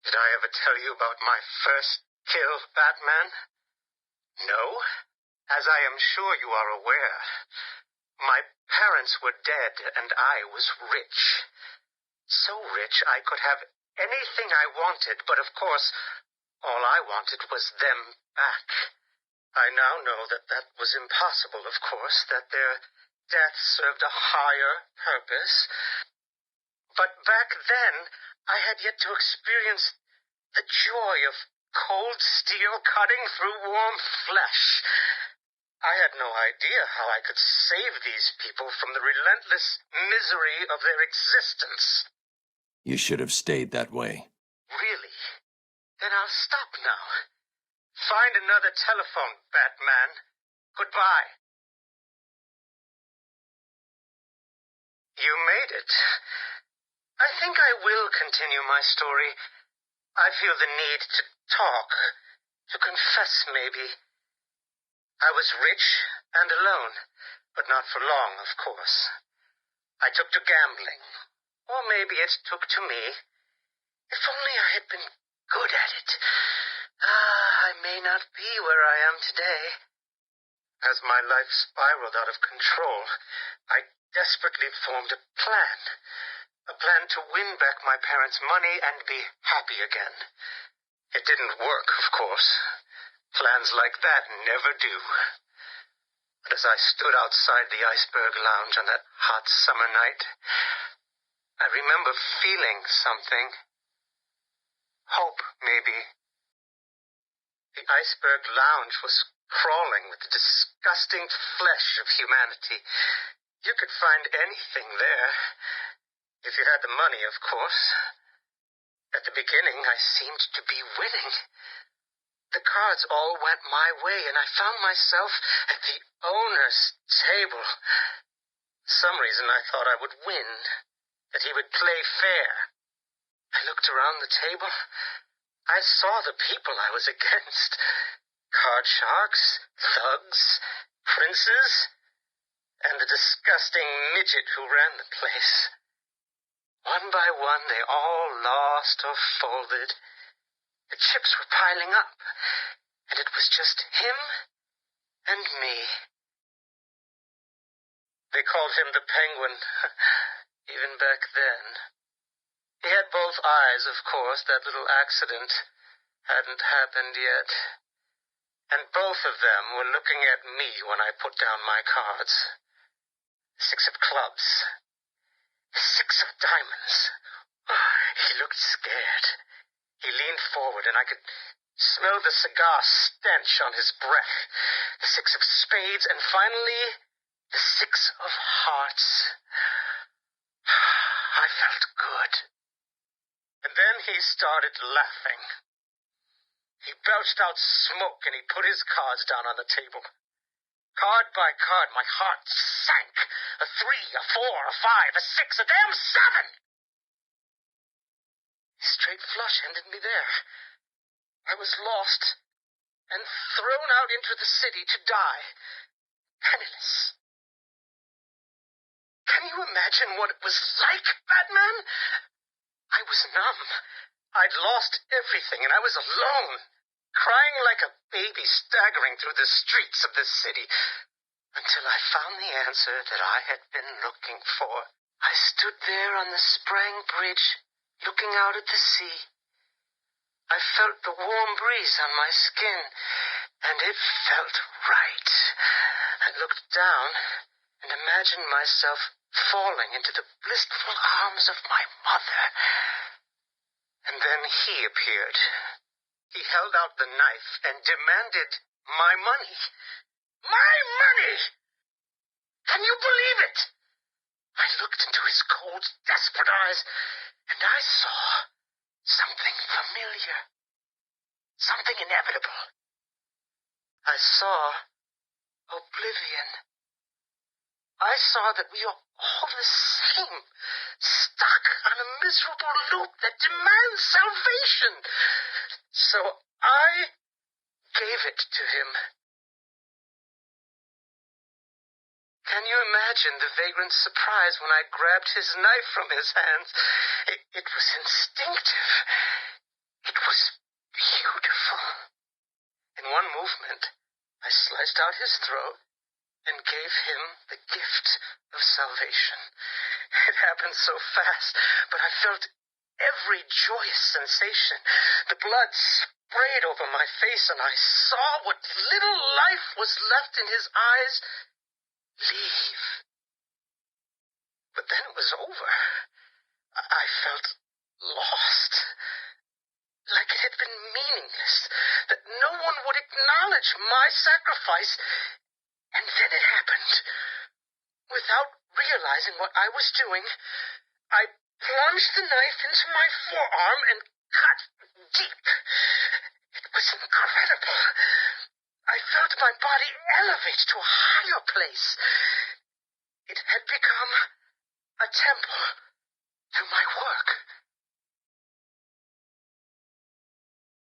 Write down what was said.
Did I ever tell you about my first kill, Batman? No? As I am sure you are aware, my parents were dead and I was rich. So rich I could have anything I wanted, but of course, all I wanted was them back. I now know that that was impossible, of course, that their death served a higher purpose. But back then, I had yet to experience the joy of cold steel cutting through warm flesh. I had no idea how I could save these people from the relentless misery of their existence. You should have stayed that way. Really? Then I'll stop now. Find another telephone, Batman. Goodbye. You made it. I think I will continue my story. I feel the need to talk, to confess maybe. I was rich and alone, but not for long, of course. I took to gambling, or maybe it took to me. If only I had been good at it. I may not be where I am today. As my life spiraled out of control, I desperately formed a plan to win back my parents' money and be happy again. It didn't work, of course. Plans like that never do. But as I stood outside the Iceberg Lounge on that hot summer night, I remember feeling something. Hope, maybe. The Iceberg Lounge was crawling with the disgusting flesh of humanity. You could find anything there. If you had the money, of course. At the beginning, I seemed to be winning. The cards all went my way, and I found myself at the owner's table. For some reason, I thought I would win, that he would play fair. I looked around the table. I saw the people I was against. Card sharks, thugs, princes, and the disgusting midget who ran the place. One by one, they all lost or folded. The chips were piling up, and it was just him and me. They called him the Penguin, even back then. He had both eyes, of course. That little accident hadn't happened yet. And both of them were looking at me when I put down my cards. 6 of clubs. 6 of diamonds. He looked scared. He leaned forward, and I could smell the cigar stench on his breath. The 6 of spades, and finally, the 6 of hearts. I felt good. And then he started laughing. He belched out smoke, and he put his cards down on the table. Card by card, my heart sank. A 3, a 4, a 5, a 6, a damn 7! Straight flush ended me there. I was lost and thrown out into the city to die, penniless. Can you imagine what it was like, Batman? I was numb. I'd lost everything, and I was alone, crying like a baby staggering through the streets of the city, until I found the answer that I had been looking for. I stood there on the Sprang Bridge, looking out at the sea. I felt the warm breeze on my skin, and it felt right. I looked down and imagined myself falling into the blissful arms of my mother. And then he appeared. He held out the knife and demanded my money. My money! Can you believe it? I looked into his cold, desperate eyes, and I saw something familiar, something inevitable. I saw oblivion. I saw that we are all the same, stuck on a miserable loop that demands salvation. So I gave it to him. Can you imagine the vagrant surprise when I grabbed his knife from his hands? It was instinctive. was beautiful. In one movement, I sliced out his throat and gave him the gift of salvation. It happened so fast, but I felt every joyous sensation. The blood sprayed over my face, and I saw what little life was left in his eyes leave. But then it was over. I felt lost, like it had been meaningless, that no one would acknowledge my sacrifice. And then it happened. Without realizing what I was doing, I plunged the knife into my forearm and cut deep. It was incredible. I felt my body elevate to a higher place. It had become a temple.